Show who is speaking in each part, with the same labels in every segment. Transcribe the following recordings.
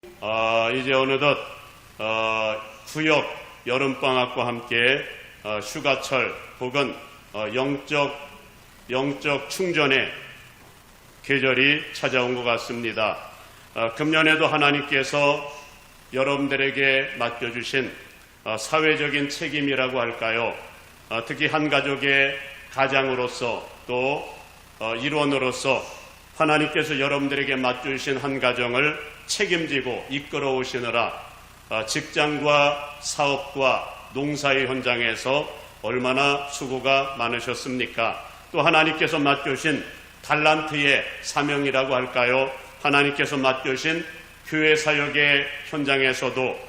Speaker 1: 이제 어느덧 구역 여름방학과 함께 휴가철 혹은 영적 충전의 계절이 찾아온 것 같습니다. 금년에도 하나님께서 여러분들에게 맡겨주신 사회적인 책임이라고 할까요? 특히 한 가족의 가장으로서 또 일원으로서 하나님께서 여러분들에게 맡겨주신 한 가정을 책임지고 이끌어 오시느라 직장과 사업과 농사의 현장에서 얼마나 수고가 많으셨습니까? 또 하나님께서 맡겨주신 달란트의 사명이라고 할까요? 하나님께서 맡겨주신 교회 사역의 현장에서도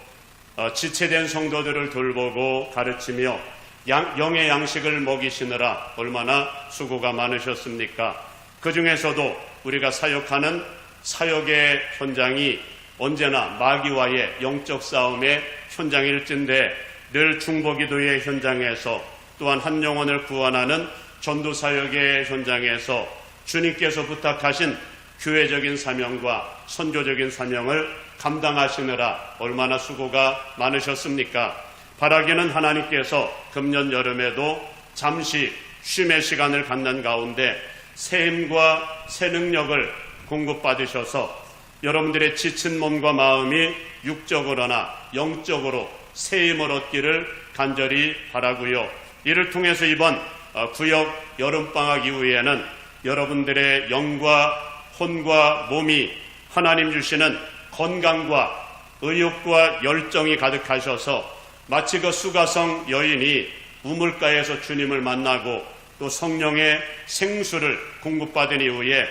Speaker 1: 지체된 성도들을 돌보고 가르치며 영의 양식을 먹이시느라 얼마나 수고가 많으셨습니까? 그 중에서도 우리가 사역하는 사역의 현장이 언제나 마귀와의 영적 싸움의 현장일진데 늘 중보기도의 현장에서 또한 한 영혼을 구원하는 전도사역의 현장에서 주님께서 부탁하신 교회적인 사명과 선교적인 사명을 감당하시느라 얼마나 수고가 많으셨습니까? 바라기는 하나님께서 금년 여름에도 잠시 쉼의 시간을 갖는 가운데 새 힘과 새 능력을 공급받으셔서 여러분들의 지친 몸과 마음이 육적으로나 영적으로 새 힘을 얻기를 간절히 바라고요. 이를 통해서 이번 구역 여름방학 이후에는 여러분들의 영과 혼과 몸이 하나님 주시는 건강과 의욕과 열정이 가득하셔서 마치 그 수가성 여인이 우물가에서 주님을 만나고 또 성령의 생수를 공급받은 이후에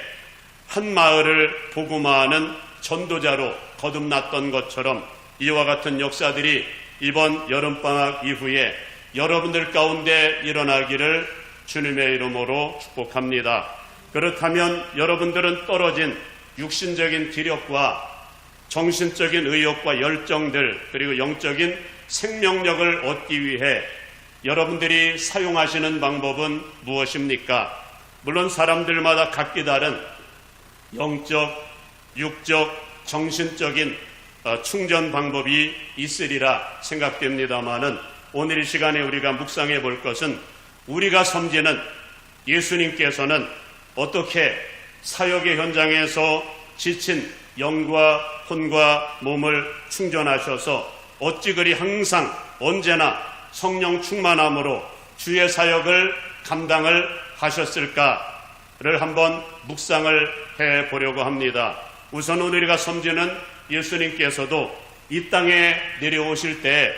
Speaker 1: 한 마을을 복음화하는 전도자로 거듭났던 것처럼 이와 같은 역사들이 이번 여름방학 이후에 여러분들 가운데 일어나기를 주님의 이름으로 축복합니다. 그렇다면 여러분들은 떨어진 육신적인 기력과 정신적인 의욕과 열정들 그리고 영적인 생명력을 얻기 위해 여러분들이 사용하시는 방법은 무엇입니까? 물론 사람들마다 각기 다른 영적, 육적, 정신적인 충전 방법이 있으리라 생각됩니다마는 오늘 이 시간에 우리가 묵상해 볼 것은 우리가 섬기는 예수님께서는 어떻게 사역의 현장에서 지친 영과 혼과 몸을 충전하셔서 어찌 그리 항상 언제나 성령 충만함으로 주의 사역을 감당을 하셨을까를 한번 묵상을 해보려고 합니다. 우선 우리가 섬기는 예수님께서도 이 땅에 내려오실 때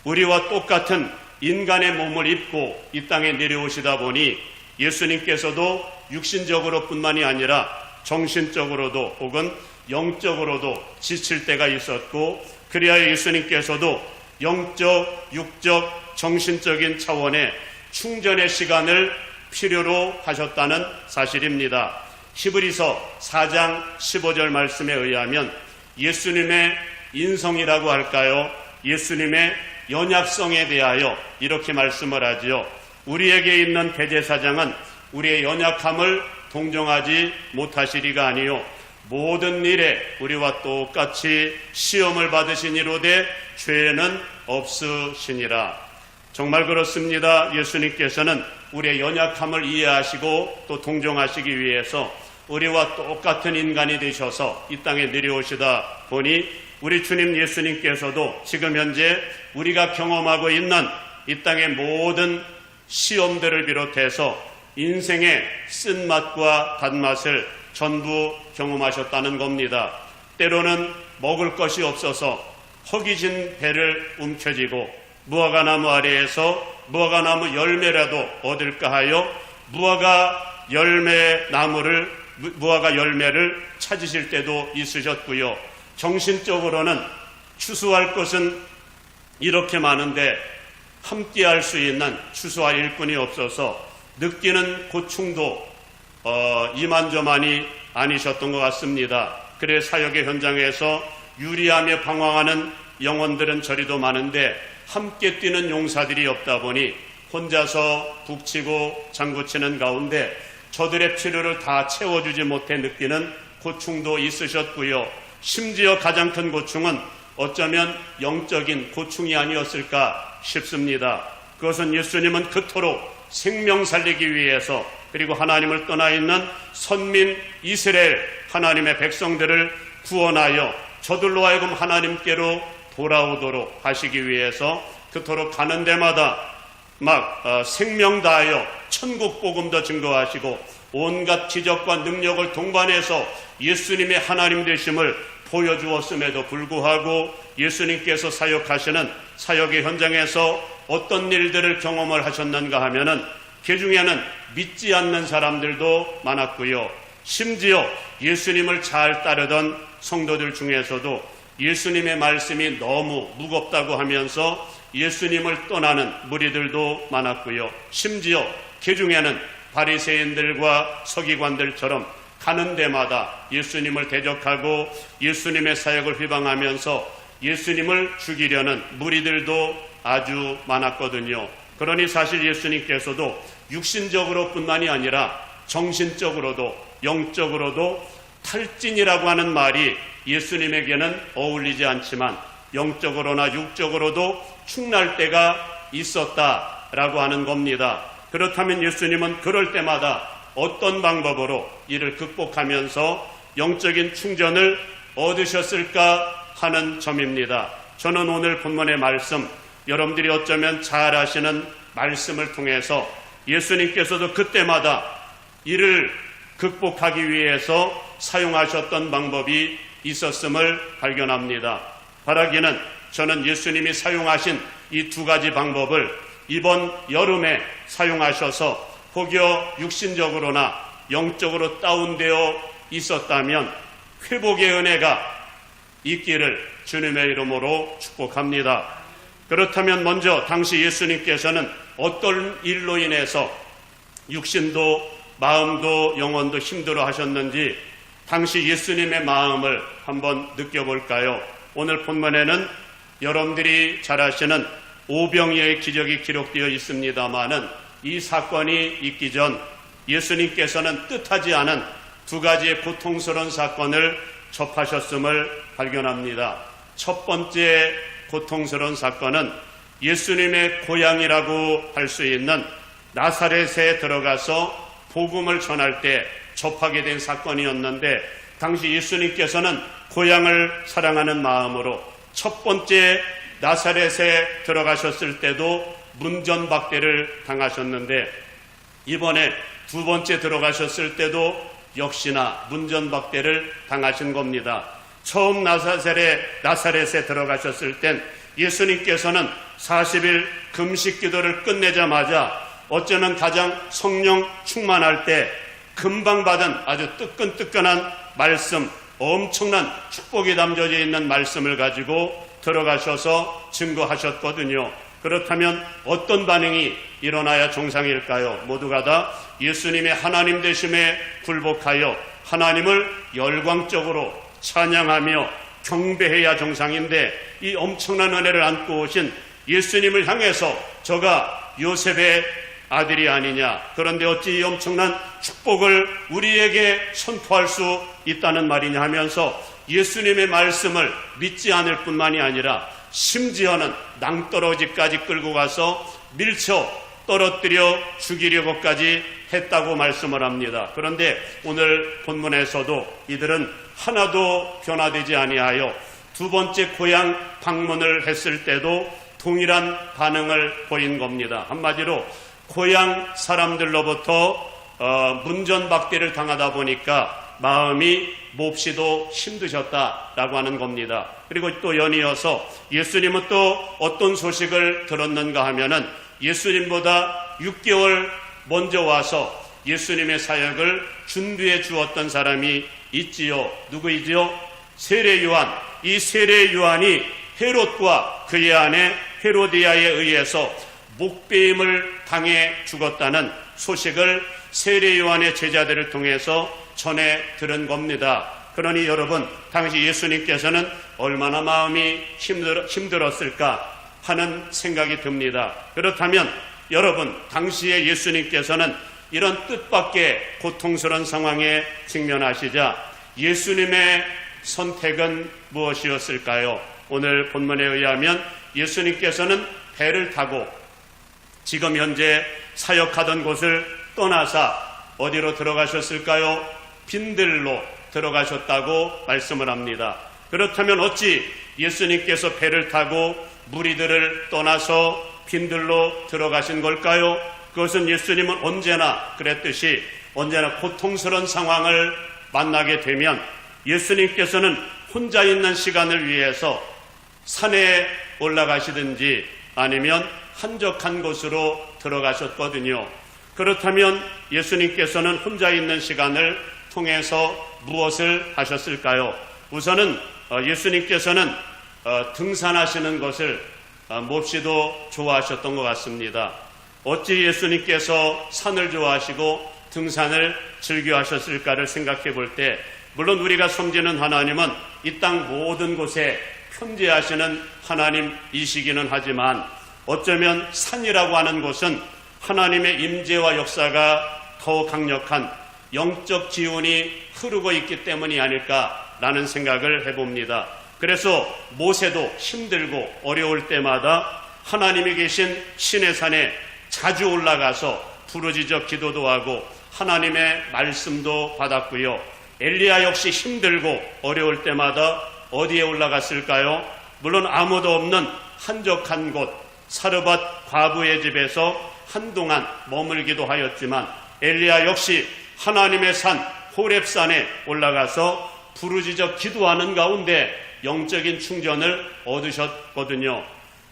Speaker 1: 우리와 똑같은 인간의 몸을 입고 이 땅에 내려오시다 보니 예수님께서도 육신적으로 뿐만이 아니라 정신적으로도 혹은 영적으로도 지칠 때가 있었고 그리하여 예수님께서도 영적, 육적, 정신적인 차원의 충전의 시간을 필요로 하셨다는 사실입니다. 히브리서 4장 15절 말씀에 의하면 예수님의 인성이라고 할까요? 예수님의 연약성에 대하여 이렇게 말씀을 하지요. 우리에게 있는 대제사장은 우리의 연약함을 동정하지 못하시리가 아니요 모든 일에 우리와 똑같이 시험을 받으시니로되 죄는 없으시니라. 정말 그렇습니다. 예수님께서는 우리의 연약함을 이해하시고 또 동정하시기 위해서 우리와 똑같은 인간이 되셔서 이 땅에 내려오시다 보니 우리 주님 예수님께서도 지금 현재 우리가 경험하고 있는 이 땅의 모든 시험들을 비롯해서 인생의 쓴맛과 단맛을 전부 경험하셨다는 겁니다. 때로는 먹을 것이 없어서 허기진 배를 움켜쥐고 무화과나무 아래에서 무화과나무 열매라도 얻을까 하여 무화과 열매를 찾으실 때도 있으셨고요. 정신적으로는 추수할 것은 이렇게 많은데 함께할 수 있는 추수할 일꾼이 없어서 느끼는 고충도 이만저만이 아니셨던 것 같습니다. 그래 사역의 현장에서 유리하며 방황하는 영혼들은 저리도 많은데 함께 뛰는 용사들이 없다 보니 혼자서 북치고 장구치는 가운데 저들의 필요를 다 채워주지 못해 느끼는 고충도 있으셨고요. 심지어 가장 큰 고충은 어쩌면 영적인 고충이 아니었을까 싶습니다. 그것은 예수님은 그토록 생명 살리기 위해서 그리고 하나님을 떠나 있는 선민 이스라엘 하나님의 백성들을 구원하여 저들로 하여금 하나님께로 돌아오도록 하시기 위해서 그토록 가는 데마다 생명 다하여 천국 복음도 증거하시고 온갖 기적과 능력을 동반해서 예수님의 하나님 되심을 보여주었음에도 불구하고 예수님께서 사역하시는 사역의 현장에서 어떤 일들을 경험을 하셨는가 하면은 그 중에는 믿지 않는 사람들도 많았고요. 심지어 예수님을 잘 따르던 성도들 중에서도 예수님의 말씀이 너무 무겁다고 하면서 예수님을 떠나는 무리들도 많았고요. 심지어 그 중에는 바리새인들과 서기관들처럼 가는 데마다 예수님을 대적하고 예수님의 사역을 휘방하면서 예수님을 죽이려는 무리들도 아주 많았거든요. 그러니 사실 예수님께서도 육신적으로 뿐만이 아니라 정신적으로도 영적으로도 탈진이라고 하는 말이 예수님에게는 어울리지 않지만 영적으로나 육적으로도 축날 때가 있었다라고 하는 겁니다. 그렇다면 예수님은 그럴 때마다 어떤 방법으로 이를 극복하면서 영적인 충전을 얻으셨을까 하는 점입니다. 저는 오늘 본문의 말씀, 여러분들이 어쩌면 잘 아시는 말씀을 통해서 예수님께서도 그때마다 이를 극복하기 위해서 사용하셨던 방법이 있었음을 발견합니다. 바라기는 저는 예수님이 사용하신 이 두 가지 방법을 이번 여름에 사용하셔서 혹여 육신적으로나 영적으로 다운되어 있었다면 회복의 은혜가 있기를 주님의 이름으로 축복합니다. 그렇다면 먼저 당시 예수님께서는 어떤 일로 인해서 육신도 마음도 영혼도 힘들어 하셨는지 당시 예수님의 마음을 한번 느껴볼까요? 오늘 본문에는 여러분들이 잘 아시는 오병이어의 기적이 기록되어 있습니다마는 이 사건이 있기 전 예수님께서는 뜻하지 않은 두 가지의 고통스러운 사건을 접하셨음을 발견합니다. 첫 번째 고통스러운 사건은 예수님의 고향이라고 할 수 있는 나사렛에 들어가서 복음을 전할 때 접하게 된 사건이었는데 당시 예수님께서는 고향을 사랑하는 마음으로 첫 번째 나사렛에 들어가셨을 때도 문전박대를 당하셨는데 이번에 두 번째 들어가셨을 때도 역시나 문전박대를 당하신 겁니다. 처음 나사렛에 들어가셨을 땐 예수님께서는 40일 금식 기도를 끝내자마자 어쩌면 가장 성령 충만할 때 금방 받은 아주 뜨끈뜨끈한 말씀, 엄청난 축복이 담겨져 있는 말씀을 가지고 들어가셔서 증거하셨거든요. 그렇다면 어떤 반응이 일어나야 정상일까요? 모두가 다 예수님의 하나님 되심에 굴복하여 하나님을 열광적으로 찬양하며 경배해야 정상인데 이 엄청난 은혜를 안고 오신 예수님을 향해서 저가 요셉의 아들이 아니냐, 그런데 어찌 이 엄청난 축복을 우리에게 선포할 수 있다는 말이냐 하면서 예수님의 말씀을 믿지 않을 뿐만이 아니라 심지어는 낭떠러지까지 끌고 가서 밀쳐 떨어뜨려 죽이려고까지 했다고 말씀을 합니다. 그런데 오늘 본문에서도 이들은 하나도 변화되지 아니하여 두 번째 고향 방문을 했을 때도 동일한 반응을 보인 겁니다. 한마디로 고향 사람들로부터 문전박대를 당하다 보니까 마음이 몹시도 힘드셨다라고 하는 겁니다. 그리고 또 연이어서 예수님은 또 어떤 소식을 들었는가 하면은 예수님보다 6개월 먼저 와서 예수님의 사역을 준비해 주었던 사람이 있지요. 누구이지요? 세례 요한. 이 세례 요한이 헤롯과 그의 아내 헤로디아에 의해서 목베임을 당해 죽었다는 소식을 세례 요한의 제자들을 통해서 전해 들은 겁니다. 그러니 여러분, 당시 예수님께서는 얼마나 마음이 힘들었을까 하는 생각이 듭니다. 그렇다면 여러분, 당시에 예수님께서는 이런 뜻밖의 고통스러운 상황에 직면하시자 예수님의 선택은 무엇이었을까요? 오늘 본문에 의하면 예수님께서는 배를 타고 지금 현재 사역하던 곳을 떠나사 어디로 들어가셨을까요? 빈들로 들어가셨다고 말씀을 합니다. 그렇다면 어찌 예수님께서 배를 타고 무리들을 떠나서 빈들로 들어가신 걸까요? 그것은 예수님은 언제나 그랬듯이 언제나 고통스러운 상황을 만나게 되면 예수님께서는 혼자 있는 시간을 위해서 산에 올라가시든지 아니면 한적한 곳으로 들어가셨거든요. 그렇다면 예수님께서는 혼자 있는 시간을 통해서 무엇을 하셨을까요? 우선은 예수님께서는 등산하시는 것을 몹시도 좋아하셨던 것 같습니다. 어찌 예수님께서 산을 좋아하시고 등산을 즐겨 하셨을까를 생각해 볼 때, 물론 우리가 섬기는 하나님은 이 땅 모든 곳에 편재하시는 하나님이시기는 하지만 어쩌면 산이라고 하는 곳은 하나님의 임재와 역사가 더 강력한 영적 기운이 흐르고 있기 때문이 아닐까라는 생각을 해봅니다. 그래서 모세도 힘들고 어려울 때마다 하나님이 계신 신의 산에 자주 올라가서 부르짖어 기도도 하고 하나님의 말씀도 받았고요. 엘리야 역시 힘들고 어려울 때마다 어디에 올라갔을까요? 물론 아무도 없는 한적한 곳 사르밧 과부의 집에서 한동안 머물기도 하였지만 엘리야 역시 하나님의 산 호렙산에 올라가서 부르짖어 기도하는 가운데 영적인 충전을 얻으셨거든요.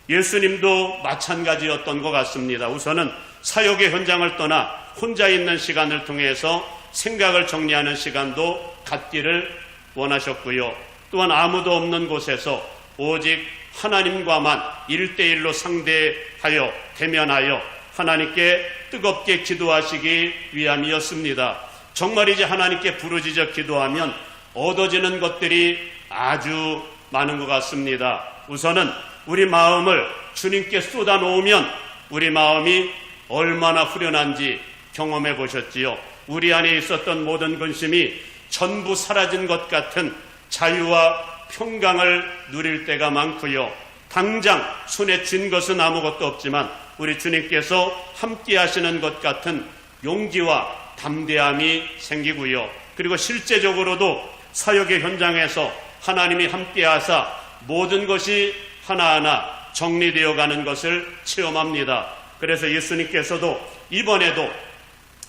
Speaker 1: 예수님도 마찬가지였던 것 같습니다. 우선은 사역의 현장을 떠나 혼자 있는 시간을 통해서 생각을 정리하는 시간도 갖기를 원하셨고요. 또한 아무도 없는 곳에서 오직 하나님과만 1대1로 상대하여 대면하여 하나님께 뜨겁게 기도하시기 위함이었습니다. 정말 이제 하나님께 부르짖어 기도하면 얻어지는 것들이 아주 많은 것 같습니다. 우선은 우리 마음을 주님께 쏟아놓으면 우리 마음이 얼마나 후련한지 경험해 보셨지요. 우리 안에 있었던 모든 근심이 전부 사라진 것 같은 자유와 평강을 누릴 때가 많고요. 당장 손에 쥔 것은 아무것도 없지만 우리 주님께서 함께 하시는 것 같은 용기와 담대함이 생기고요. 그리고 실제적으로도 사역의 현장에서 하나님이 함께 하사 모든 것이 하나하나 정리되어 가는 것을 체험합니다. 그래서 예수님께서도 이번에도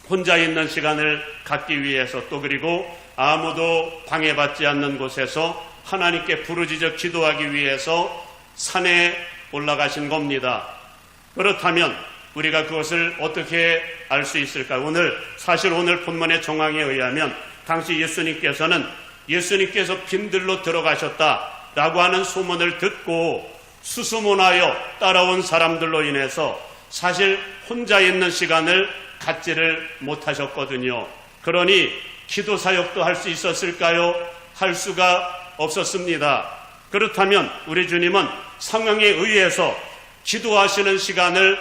Speaker 1: 혼자 있는 시간을 갖기 위해서 또 그리고 아무도 방해받지 않는 곳에서 하나님께 부르짖어 기도하기 위해서 산에 올라가신 겁니다. 그렇다면 우리가 그것을 어떻게 알 수 있을까요? 사실 오늘 본문의 정황에 의하면 당시 예수님께서 빈들로 들어가셨다라고 하는 소문을 듣고 수소문하여 따라온 사람들로 인해서 사실 혼자 있는 시간을 갖지를 못하셨거든요. 그러니 기도 사역도 할 수 있었을까요? 할 수가 없었습니다. 그렇다면 우리 주님은 상황에 의해서 기도하시는 시간을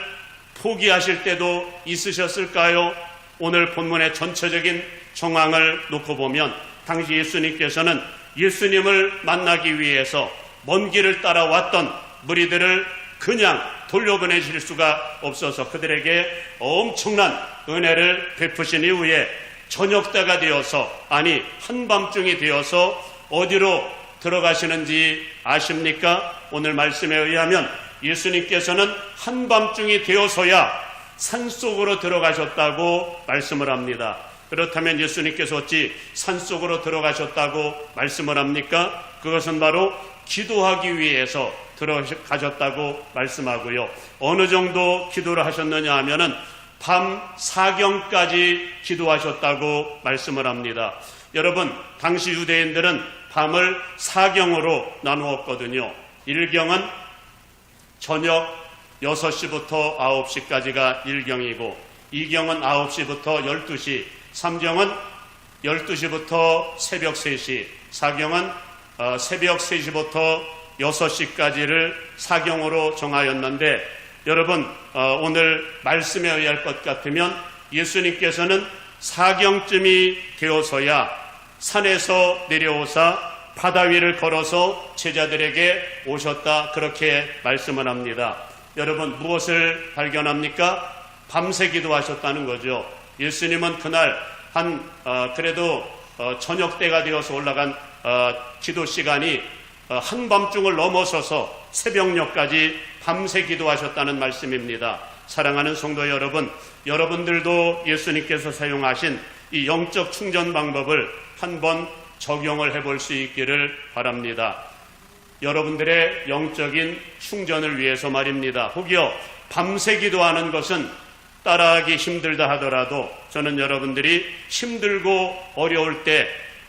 Speaker 1: 포기하실 때도 있으셨을까요? 오늘 본문의 전체적인 정황을 놓고 보면 당시 예수님께서는 예수님을 만나기 위해서 먼 길을 따라왔던 무리들을 그냥 돌려보내실 수가 없어서 그들에게 엄청난 은혜를 베푸신 이후에 저녁 때가 되어서 한밤중이 되어서 어디로 들어가시는지 아십니까? 오늘 말씀에 의하면 예수님께서는 한밤중이 되어서야 산속으로 들어가셨다고 말씀을 합니다. 그렇다면 예수님께서 어찌 산속으로 들어가셨다고 말씀을 합니까? 그것은 바로 기도하기 위해서 들어가셨다고 말씀하고요. 어느 정도 기도를 하셨느냐 하면은 밤 4경까지 기도하셨다고 말씀을 합니다. 여러분, 당시 유대인들은 밤을 4경으로 나누었거든요. 1경은 저녁 6시부터 9시까지가 1경이고 2경은 9시부터 12시, 3경은 12시부터 새벽 3시, 4경은 새벽 3시부터 6시까지를 4경으로 정하였는데 여러분, 오늘 말씀에 의할 것 같으면 예수님께서는 4경쯤이 되어서야 산에서 내려오사 바다 위를 걸어서 제자들에게 오셨다, 그렇게 말씀을 합니다. 여러분, 무엇을 발견합니까? 밤새 기도하셨다는 거죠. 예수님은 그날 그래도 저녁 때가 되어서 올라간 기도 시간이 한밤중을 넘어서서 새벽녘까지 밤새 기도하셨다는 말씀입니다. 사랑하는 성도 여러분, 여러분들도 예수님께서 사용하신 이 영적 충전 방법을 한번 적용을 해볼 수 있기를 바랍니다. 여러분들의 영적인 충전을 위해서 말입니다. 혹여 밤새 기도하는 것은 따라하기 힘들다 하더라도 저는 여러분들이 힘들고 어려울 때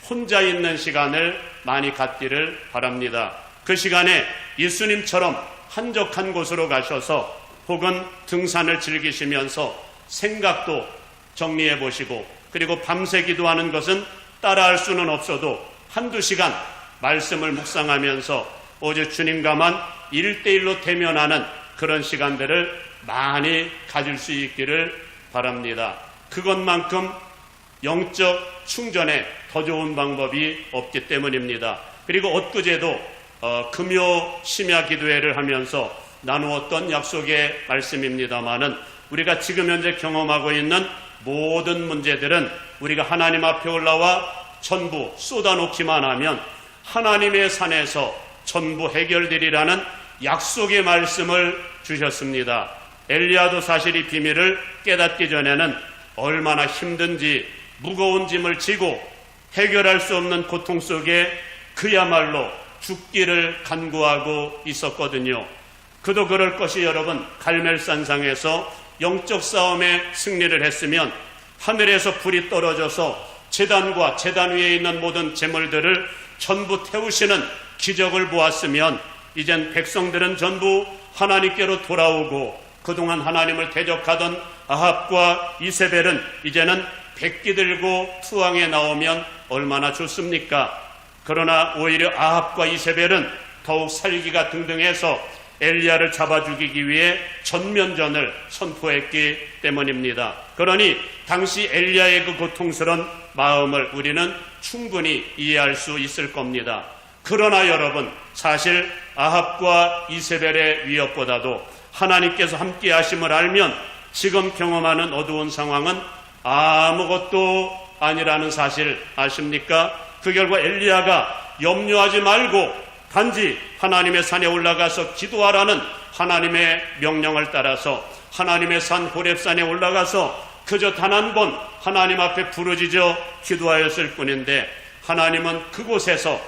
Speaker 1: 혼자 있는 시간을 많이 갖기를 바랍니다. 그 시간에 예수님처럼 한적한 곳으로 가셔서 혹은 등산을 즐기시면서 생각도 정리해 보시고, 그리고 밤새 기도하는 것은 따라할 수는 없어도 한두 시간 말씀을 묵상하면서 오직 주님과만 1대1로 대면하는 그런 시간들을 많이 가질 수 있기를 바랍니다. 그것만큼 영적 충전에 더 좋은 방법이 없기 때문입니다. 그리고 엊그제도 금요 심야 기도회를 하면서 나누었던 약속의 말씀입니다마는, 우리가 지금 현재 경험하고 있는 모든 문제들은 우리가 하나님 앞에 올라와 전부 쏟아놓기만 하면 하나님의 산에서 전부 해결되리라는 약속의 말씀을 주셨습니다. 엘리야도 사실 이 비밀을 깨닫기 전에는 얼마나 힘든지 무거운 짐을 지고 해결할 수 없는 고통 속에 그야말로 죽기를 간구하고 있었거든요. 그도 그럴 것이 여러분, 갈멜산상에서 영적 싸움에 승리를 했으면 하늘에서 불이 떨어져서 제단과 제단 위에 있는 모든 재물들을 전부 태우시는 기적을 보았으면 이젠 백성들은 전부 하나님께로 돌아오고, 그동안 하나님을 대적하던 아합과 이세벨은 이제는 백기 들고 투항에 나오면 얼마나 좋습니까? 그러나 오히려 아합과 이세벨은 더욱 살기가 등등해서 엘리야를 잡아 죽이기 위해 전면전을 선포했기 때문입니다. 그러니 당시 엘리야의 그 고통스러운 마음을 우리는 충분히 이해할 수 있을 겁니다. 그러나 여러분, 사실 아합과 이세벨의 위협보다도 하나님께서 함께 하심을 알면 지금 경험하는 어두운 상황은 아무것도 아니라는 사실 아십니까? 그 결과 엘리야가 염려하지 말고 단지 하나님의 산에 올라가서 기도하라는 하나님의 명령을 따라서 하나님의 산 호렙산에 올라가서 그저 단 한 번 하나님 앞에 부르짖어 기도하였을 뿐인데, 하나님은 그곳에서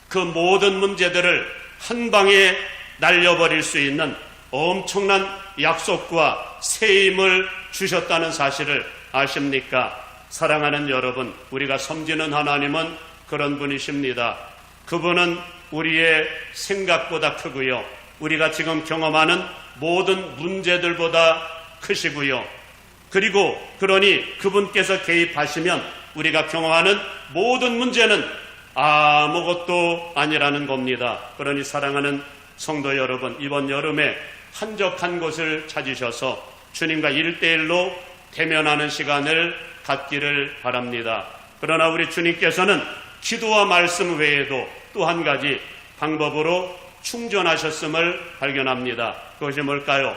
Speaker 1: 그 모든 문제들을 한 방에 날려버릴 수 있는 엄청난 약속과 새 힘을 주셨다는 사실을 아십니까? 사랑하는 여러분, 우리가 섬기는 하나님은 그런 분이십니다. 그분은 우리의 생각보다 크고요, 우리가 지금 경험하는 모든 문제들보다 크시고요. 그리고 그러니 그분께서 개입하시면 우리가 경험하는 모든 문제는 아무것도 아니라는 겁니다. 그러니 사랑하는 성도 여러분, 이번 여름에 한적한 곳을 찾으셔서 주님과 1대1로 대면하는 시간을 갖기를 바랍니다. 그러나 우리 주님께서는 기도와 말씀 외에도 또 한 가지 방법으로 충전하셨음을 발견합니다. 그것이 뭘까요?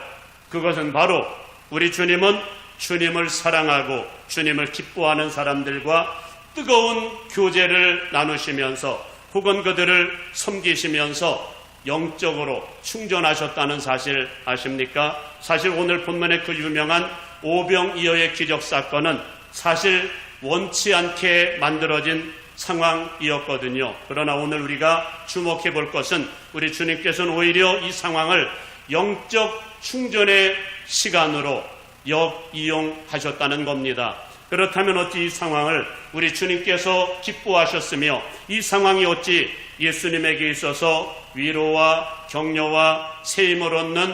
Speaker 1: 그것은 바로 우리 주님은 주님을 사랑하고 주님을 기뻐하는 사람들과 뜨거운 교제를 나누시면서 혹은 그들을 섬기시면서 영적으로 충전하셨다는 사실 아십니까? 사실 오늘 본문의 그 유명한 오병이어의 기적 사건은 사실 원치 않게 만들어진 상황이었거든요. 그러나 오늘 우리가 주목해 볼 것은 우리 주님께서는 오히려 이 상황을 영적 충전의 시간으로 역이용하셨다는 겁니다. 그렇다면 어찌 이 상황을 우리 주님께서 기뻐하셨으며 이 상황이 어찌 예수님에게 있어서 위로와 격려와 새 힘을 얻는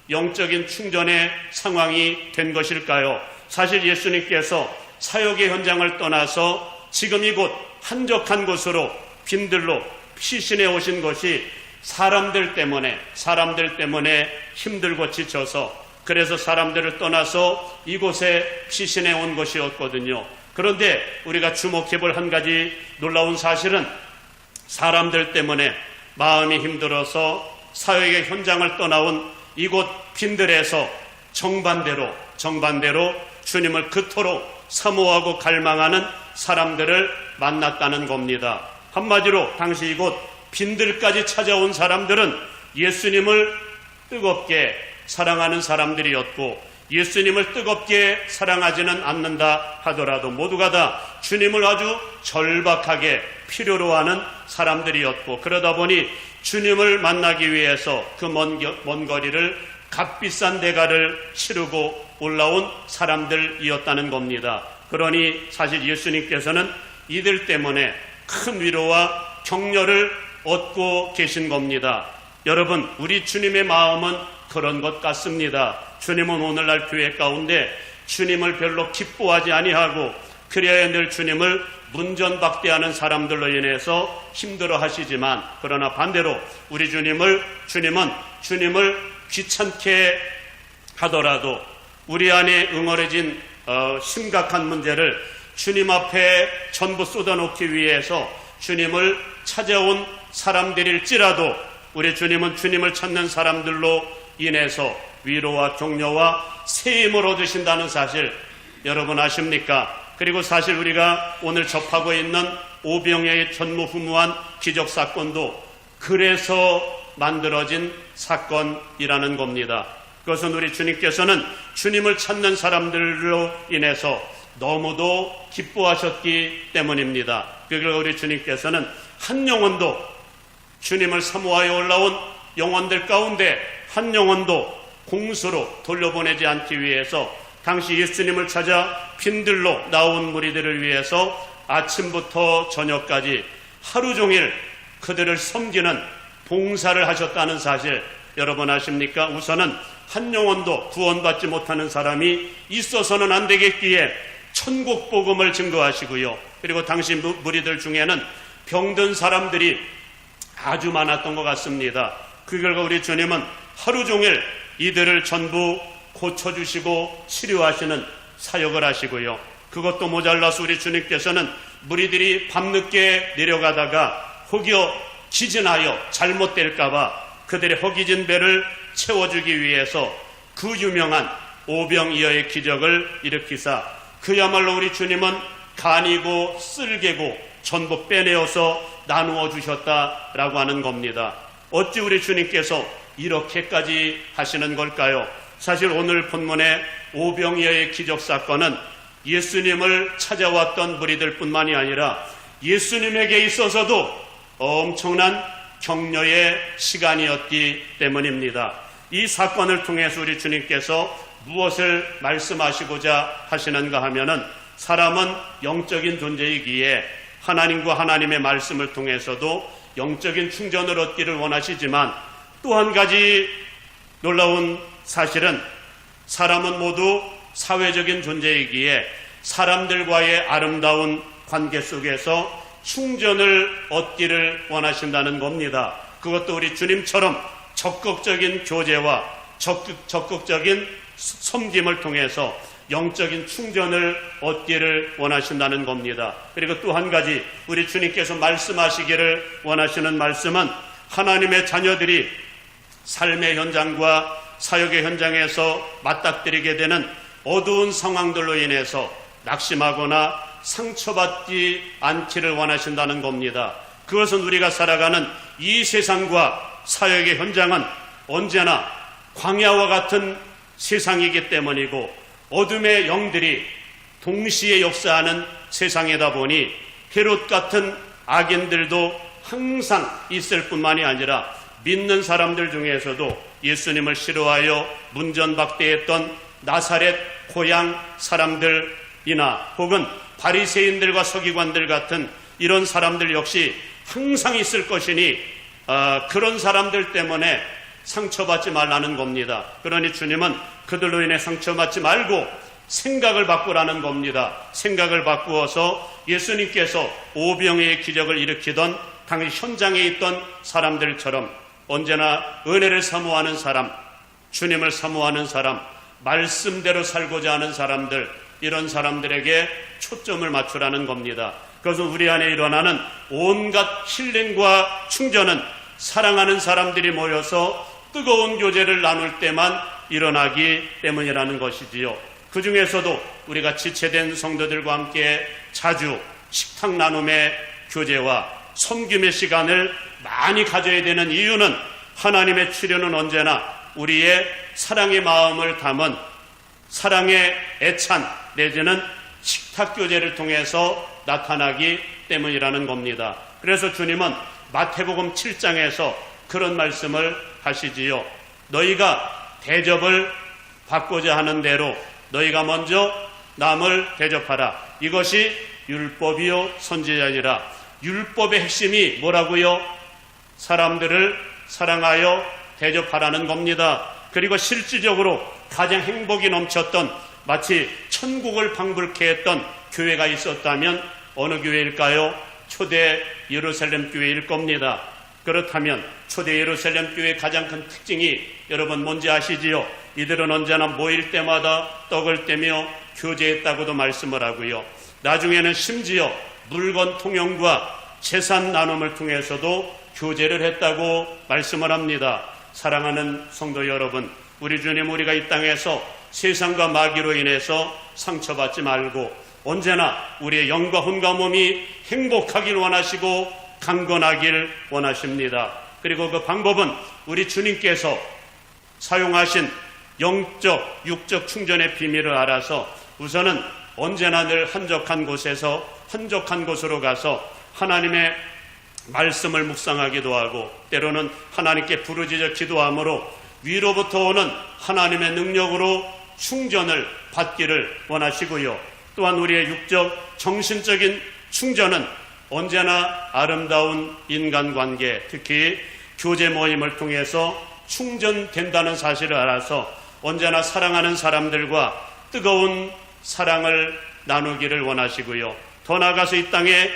Speaker 1: 영적인 충전의 상황이 된 것일까요? 사실 예수님께서 사역의 현장을 떠나서 지금 이곳 한적한 곳으로 빈들로 피신해 오신 것이 사람들 때문에 힘들고 지쳐서, 그래서 사람들을 떠나서 이곳에 피신해 온 것이었거든요. 그런데 우리가 주목해 볼 한 가지 놀라운 사실은 사람들 때문에 마음이 힘들어서 사역의 현장을 떠나온 이곳 빈들에서 정반대로 주님을 그토록 사모하고 갈망하는 사람들을 만났다는 겁니다. 한마디로 당시 이곳 빈들까지 찾아온 사람들은 예수님을 뜨겁게 사랑하는 사람들이었고, 예수님을 뜨겁게 사랑하지는 않는다 하더라도 모두가 다 주님을 아주 절박하게 필요로 하는 사람들이었고, 그러다 보니 주님을 만나기 위해서 그 먼 거리를 값비싼 대가를 치르고 올라온 사람들이었다는 겁니다. 그러니 사실 예수님께서는 이들 때문에 큰 위로와 격려를 얻고 계신 겁니다. 여러분, 우리 주님의 마음은 그런 것 같습니다. 주님은 오늘날 교회 가운데 주님을 별로 기뻐하지 아니하고, 그래야 늘 주님을 문전박대하는 사람들로 인해서 힘들어 하시지만, 그러나 반대로 우리 주님은 귀찮게 하더라도 우리 안에 응어려진 심각한 문제를 주님 앞에 전부 쏟아놓기 위해서 주님을 찾아온 사람들일지라도 우리 주님은 주님을 찾는 사람들로 인해서 위로와 격려와 세임을 얻으신다는 사실 여러분 아십니까? 그리고 사실 우리가 오늘 접하고 있는 오병이어의 전무후무한 기적사건도 그래서 만들어진 사건이라는 겁니다. 그것은 우리 주님께서는 주님을 찾는 사람들로 인해서 너무도 기뻐하셨기 때문입니다. 그리고 우리 주님께서는 한 영혼도, 주님을 사모하여 올라온 영혼들 가운데 한 영혼도 공수로 돌려보내지 않기 위해서 당시 예수님을 찾아 빈들로 나온 무리들을 위해서 아침부터 저녁까지 하루 종일 그들을 섬기는 봉사를 하셨다는 사실 여러분 아십니까? 우선은 한 영혼도 구원받지 못하는 사람이 있어서는 안 되겠기에 천국 복음을 증거하시고요. 그리고 당시 무리들 중에는 병든 사람들이 아주 많았던 것 같습니다. 그 결과 우리 주님은 하루 종일 이들을 전부 고쳐주시고 치료하시는 사역을 하시고요. 그것도 모자라서 우리 주님께서는 무리들이 밤늦게 내려가다가 혹여 기진하여 잘못될까봐 그들의 허기진 배를 채워주기 위해서 그 유명한 오병이어의 기적을 일으키사 그야말로 우리 주님은 간이고 쓸개고 전부 빼내어서 나누어 주셨다라고 하는 겁니다. 어찌 우리 주님께서 이렇게까지 하시는 걸까요? 사실 오늘 본문의 오병이어의 기적사건은 예수님을 찾아왔던 무리들 뿐만이 아니라 예수님에게 있어서도 엄청난 격려의 시간이었기 때문입니다. 이 사건을 통해서 우리 주님께서 무엇을 말씀하시고자 하시는가 하면은 사람은 영적인 존재이기에 하나님과 하나님의 말씀을 통해서도 영적인 충전을 얻기를 원하시지만 또 한 가지 놀라운 사실은 사람은 모두 사회적인 존재이기에 사람들과의 아름다운 관계 속에서 충전을 얻기를 원하신다는 겁니다. 그것도 우리 주님처럼 적극적인 교제와 적극적인 섬김을 통해서 영적인 충전을 얻기를 원하신다는 겁니다. 그리고 또 한 가지 우리 주님께서 말씀하시기를 원하시는 말씀은 하나님의 자녀들이 삶의 현장과 사역의 현장에서 맞닥뜨리게 되는 어두운 상황들로 인해서 낙심하거나 상처받지 않기를 원하신다는 겁니다. 그것은 우리가 살아가는 이 세상과 사역의 현장은 언제나 광야와 같은 세상이기 때문이고 어둠의 영들이 동시에 역사하는 세상이다 보니 헤롯 같은 악인들도 항상 있을 뿐만이 아니라 믿는 사람들 중에서도 예수님을 싫어하여 문전박대했던 나사렛 고향 사람들이나 혹은 바리새인들과 서기관들 같은 이런 사람들 역시 항상 있을 것이니 그런 사람들 때문에 상처받지 말라는 겁니다. 그러니 주님은 그들로 인해 상처받지 말고 생각을 바꾸라는 겁니다. 생각을 바꾸어서 예수님께서 오병이의 기적을 일으키던 당시 현장에 있던 사람들처럼 언제나 은혜를 사모하는 사람, 주님을 사모하는 사람, 말씀대로 살고자 하는 사람들, 이런 사람들에게 초점을 맞추라는 겁니다. 그것은 우리 안에 일어나는 온갖 힐링과 충전은 사랑하는 사람들이 모여서 뜨거운 교제를 나눌 때만 일어나기 때문이라는 것이지요. 그 중에서도 우리가 지체된 성도들과 함께 자주 식탁 나눔의 교제와 섬김의 시간을 많이 가져야 되는 이유는 하나님의 치료는 언제나 우리의 사랑의 마음을 담은 사랑의 애찬 내지는 식탁 교제를 통해서 나타나기 때문이라는 겁니다. 그래서 주님은 마태복음 7장에서 그런 말씀을 하시지요. 너희가 대접을 받고자 하는 대로 너희가 먼저 남을 대접하라. 이것이 율법이요 선지자니라. 율법의 핵심이 뭐라고요? 사람들을 사랑하여 대접하라는 겁니다. 그리고 실질적으로 가장 행복이 넘쳤던 마치 천국을 방불케 했던 교회가 있었다면 어느 교회일까요? 초대 예루살렘 교회일 겁니다. 그렇다면 초대 예루살렘 교회의 가장 큰 특징이 여러분 뭔지 아시지요? 이들은 언제나 모일 때마다 떡을 떼며 교제했다고도 말씀을 하고요. 나중에는 심지어 물건 통용과 재산 나눔을 통해서도 교제를 했다고 말씀을 합니다. 사랑하는 성도 여러분, 우리 주님 우리가 이 땅에서 세상과 마귀로 인해서 상처받지 말고 언제나 우리의 영과 혼과 몸이 행복하길 원하시고 강건하길 원하십니다. 그리고 그 방법은 우리 주님께서 사용하신 영적, 육적 충전의 비밀을 알아서 우선은 언제나 늘 한적한 곳에서 한적한 곳으로 가서 하나님의 말씀을 묵상하기도 하고 때로는 하나님께 부르짖어 기도함으로 위로부터 오는 하나님의 능력으로 충전을 받기를 원하시고요. 또한 우리의 육적, 정신적인 충전은 언제나 아름다운 인간관계, 특히 교제 모임을 통해서 충전된다는 사실을 알아서 언제나 사랑하는 사람들과 뜨거운 사랑을 나누기를 원하시고요. 더 나아가서 이 땅에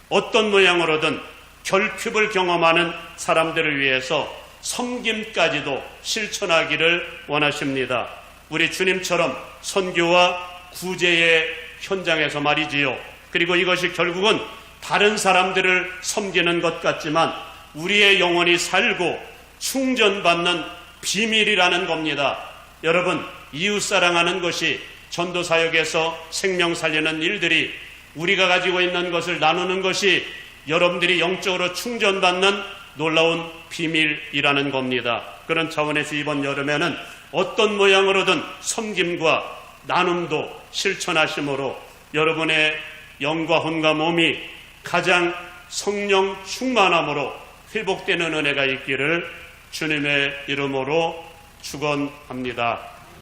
Speaker 1: 어떤 모양으로든 결핍을 경험하는 사람들을 위해서 섬김까지도 실천하기를 원하십니다. 우리 주님처럼 선교와 구제의 현장에서 말이지요. 그리고 이것이 결국은 다른 사람들을 섬기는 것 같지만 우리의 영혼이 살고 충전받는 비밀이라는 겁니다. 여러분, 이웃사랑하는 것이 전도사역에서 생명 살리는 일들이 우리가 가지고 있는 것을 나누는 것이 여러분들이 영적으로 충전받는 놀라운 비밀이라는 겁니다. 그런 차원에서 이번 여름에는 어떤 모양으로든 섬김과 나눔도 실천하심으로 여러분의 영과 혼과 몸이 가장 성령 충만함으로 회복되는 은혜가 있기를 주님의 이름으로 축원합니다.